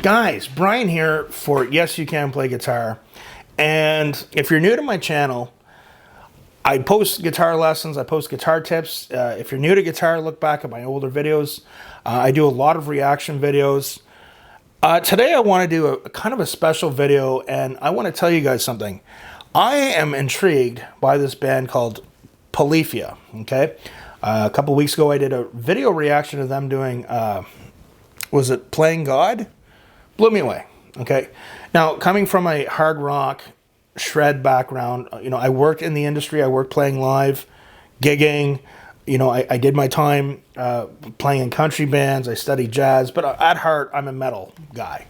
Guys, Brian here for Yes You Can Play Guitar. And if you're new to my channel, I post guitar lessons, I post guitar tips. If you're new to guitar, look back at my older videos. I do a lot of reaction videos. Today I want to do a kind of a special video, and I want to tell you guys something. I am intrigued by this band called Polyphia, okay? A couple weeks ago I did a video reaction to them doing, was it Playing God? Blew me away, okay? Now, coming from a hard rock, shred background, you know, I worked in the industry, I worked playing live, gigging, you know, I did my time playing in country bands, I studied jazz, but at heart, I'm a metal guy,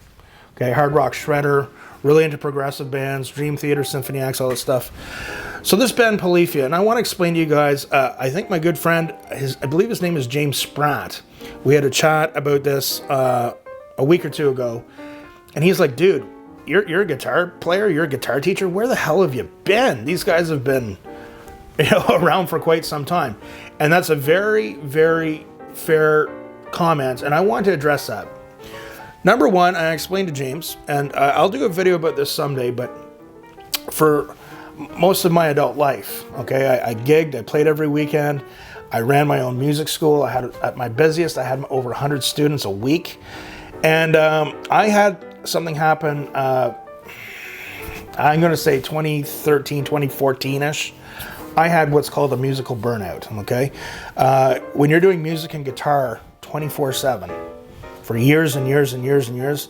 okay? Hard rock shredder, really into progressive bands, Dream Theater, Symphony X, all that stuff. So this band, Polyphia, and I want to explain to you guys, I think my good friend, I believe his name is James Spratt, we had a chat about this a week or two ago, and he's like, dude, you're a guitar player, you're a guitar teacher, where the hell have you been? These guys have been, you know, around for quite some time. And that's a very, very fair comment, and I want to address that. Number one, I explained to James, and I'll do a video about this someday, but for most of my adult life, okay, I gigged, I played every weekend, I ran my own music school, I had, at my busiest, I had over 100 students a week, and I had something happen, I'm going to say 2013, 2014-ish. I had what's called a musical burnout, okay? When you're doing music and guitar 24/7 for years and years and years and years,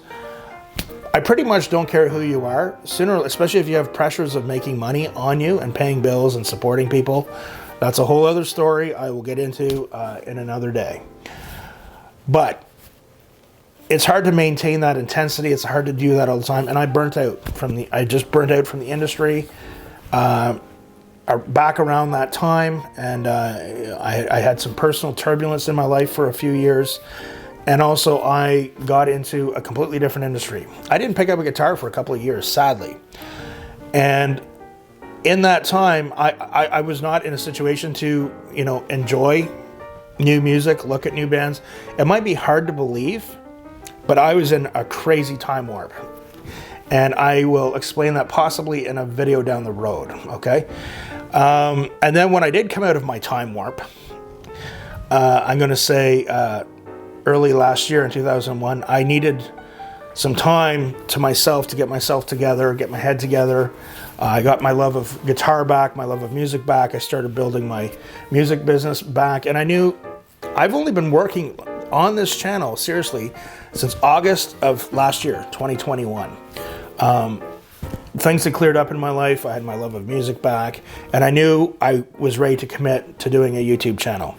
I pretty much don't care who you are, especially if you have pressures of making money on you and paying bills and supporting people. That's a whole other story I will get into in another day. But it's hard to maintain that intensity. It's hard to do that all the time. And I just burnt out from the industry back around that time. And I had some personal turbulence in my life for a few years. And also I got into a completely different industry. I didn't pick up a guitar for a couple of years, sadly. And in that time, I was not in a situation to, you know, enjoy new music, look at new bands. It might be hard to believe, but I was in a crazy time warp. And I will explain that possibly in a video down the road, okay? And then when I did come out of my time warp, I'm going to say early last year in 2001, I needed some time to myself to get myself together, get my head together. I got my love of guitar back, my love of music back. I started building my music business back. And I knew I've only been working on this channel, seriously, since August of last year, 2021. Things had cleared up in my life. I had my love of music back, and I knew I was ready to commit to doing a YouTube channel.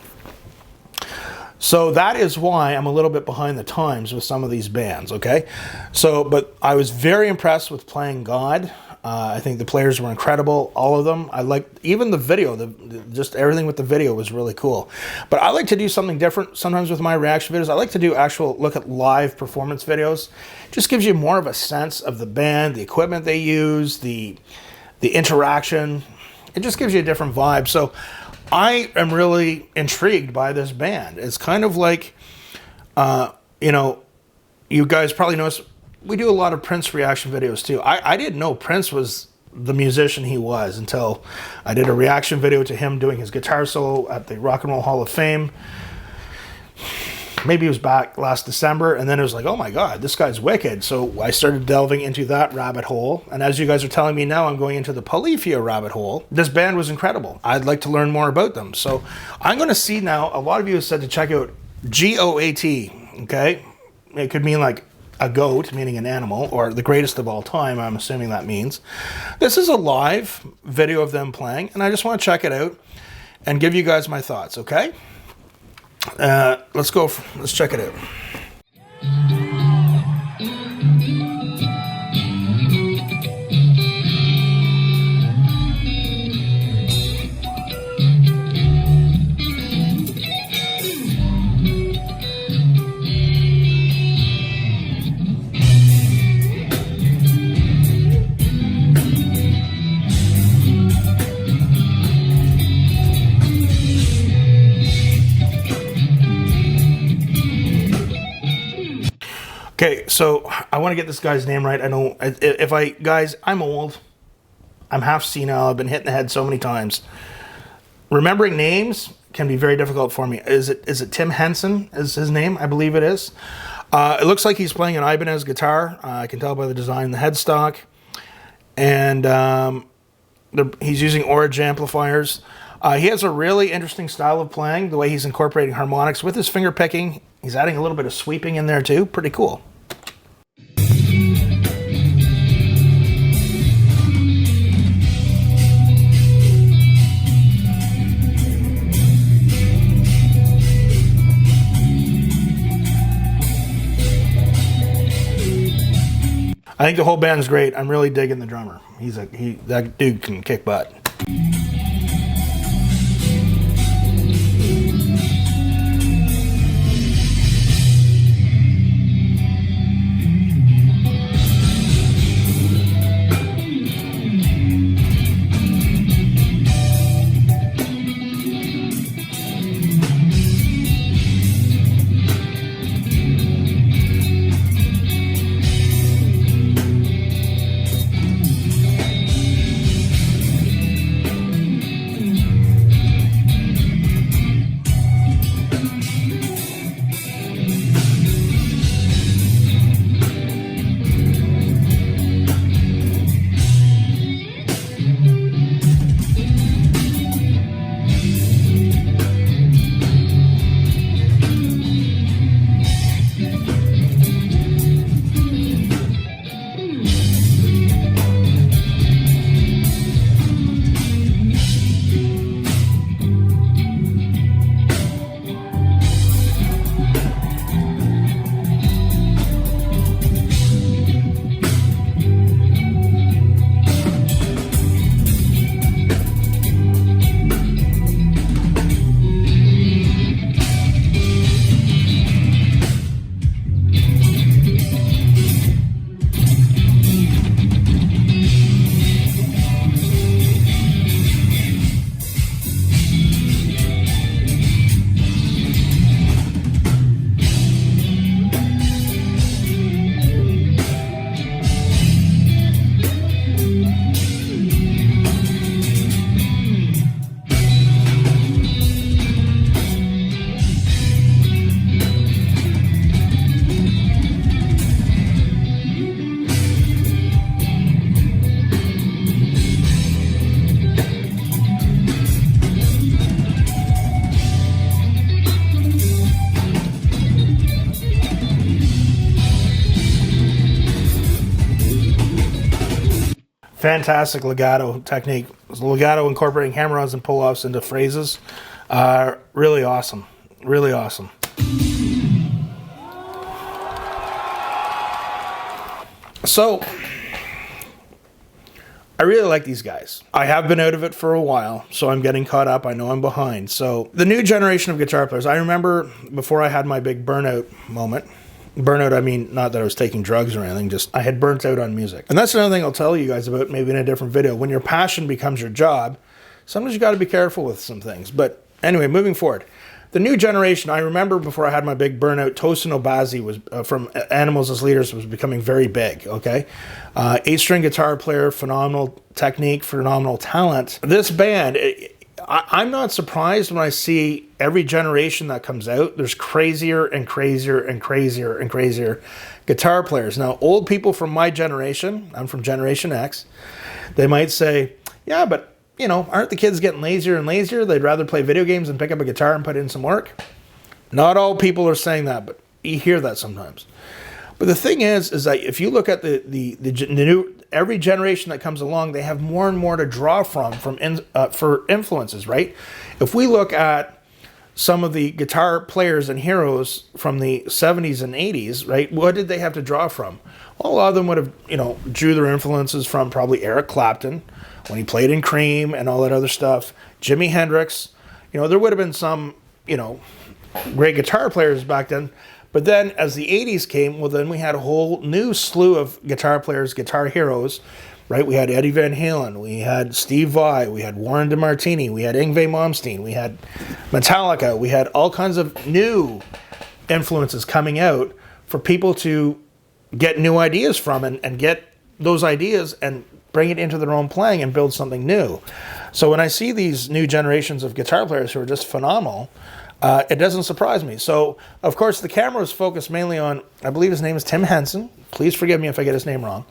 So that is why I'm a little bit behind the times with some of these bands, okay? But I was very impressed with Playing God. I think the players were incredible, all of them. I liked even the video, just everything with the video was really cool. But I like to do something different sometimes with my reaction videos. I like to do look at live performance videos. Just gives you more of a sense of the band, the equipment they use, the interaction. It just gives you a different vibe. So I am really intrigued by this band. It's kind of like, you know, you guys probably notice, we do a lot of Prince reaction videos too. I didn't know Prince was the musician he was until I did a reaction video to him doing his guitar solo at the Rock and Roll Hall of Fame. Maybe it was back last December, and then it was like, oh my God, this guy's wicked. So I started delving into that rabbit hole, and as you guys are telling me now, I'm going into the Polyphia rabbit hole. This band was incredible. I'd like to learn more about them. So I'm going to see now, a lot of you have said to check out G.O.A.T, okay? It could mean like a goat, meaning an animal, or the greatest of all time, I'm assuming that means. This is a live video of them playing, and I just want to check it out and give you guys my thoughts, okay? Let's check it out. Okay, so I want to get this guy's name right. I know if guys, I'm old. I'm half senile. I've been hit in the head so many times. Remembering names can be very difficult for me. Is it Tim Henson is his name? I believe it is. It looks like he's playing an Ibanez guitar. I can tell by the design, the headstock. And he's using Orange amplifiers. He has a really interesting style of playing, the way he's incorporating harmonics with his finger picking. He's adding a little bit of sweeping in there too. Pretty cool. I think the whole band's great. I'm really digging the drummer. That dude can kick butt. Fantastic legato technique. Legato incorporating hammer-ons and pull-offs into phrases. Really awesome. Really awesome. So, I really like these guys. I have been out of it for a while, so I'm getting caught up. I know I'm behind. So, the new generation of guitar players, I remember before I had my big burnout moment. Burnout, I mean, not that I was taking drugs or anything, just I had burnt out on music. And that's another thing I'll tell you guys about, maybe in a different video. When your passion becomes your job, sometimes you got to be careful with some things. But anyway, moving forward. The new generation, I remember before I had my big burnout, Tosin Obazi was from Animals as Leaders was becoming very big, okay? 8-string guitar player, phenomenal technique, phenomenal talent. This band, I'm not surprised when I see every generation that comes out, there's crazier and crazier and crazier and crazier guitar players. Now, old people from my generation, I'm from Generation X, they might say, yeah, but, you know, aren't the kids getting lazier and lazier? They'd rather play video games and pick up a guitar and put in some work. Not all people are saying that, but you hear that sometimes. But the thing is that if you look at the new, every generation that comes along, they have more and more to draw from for influences, right? If we look at some of the guitar players and heroes from the 70s and 80s, right, what did they have to draw from? Well, a lot of them would have, you know, drew their influences from probably Eric Clapton when he played in Cream and all that other stuff. Jimi Hendrix, you know, there would have been some, you know, great guitar players back then. But then as the 80s came, well, then we had a whole new slew of guitar players, guitar heroes, right? We had Eddie Van Halen, we had Steve Vai, we had Warren DeMartini, we had Yngwie Malmsteen, we had Metallica, we had all kinds of new influences coming out for people to get new ideas from and get those ideas and bring it into their own playing and build something new. So when I see these new generations of guitar players who are just phenomenal, it doesn't surprise me. So, of course, the camera is focused mainly on, I believe his name is Tim Henson. Please forgive me if I get his name wrong.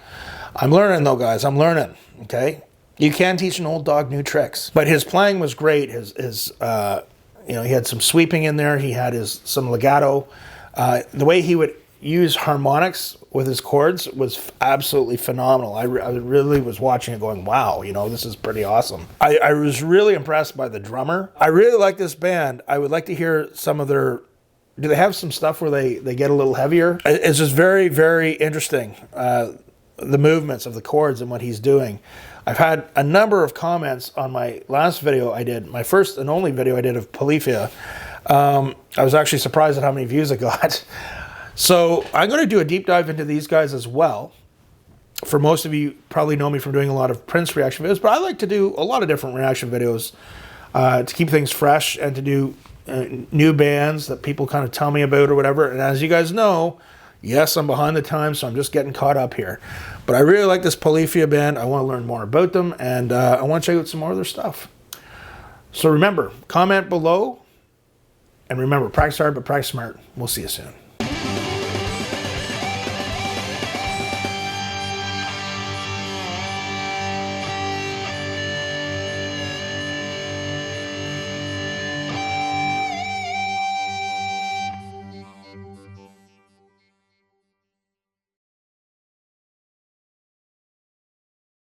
I'm learning, though, guys. I'm learning, okay? You can teach an old dog new tricks. But his playing was great. You know, he had some sweeping in there. He had some legato. The way he would use harmonics with his chords was absolutely phenomenal. I really was watching it going, wow, you know, this is pretty awesome. I was really impressed by the drummer. I really like this band. I would like to hear some of their, do they have some stuff where they get a little heavier? It's just very, very interesting, the movements of the chords and what he's doing. I've had a number of comments on my last video I did, my first and only video I did of Polyphia. I was actually surprised at how many views it got. So I'm going to do a deep dive into these guys as well. For most of you probably know me from doing a lot of Prince reaction videos, but I like to do a lot of different reaction videos to keep things fresh and to do new bands that people kind of tell me about or whatever. And as you guys know, yes, I'm behind the times, so I'm just getting caught up here. But I really like this Polyphia band. I want to learn more about them, and I want to check out some more of their stuff. So remember, comment below, and remember, practice hard, but practice smart. We'll see you soon.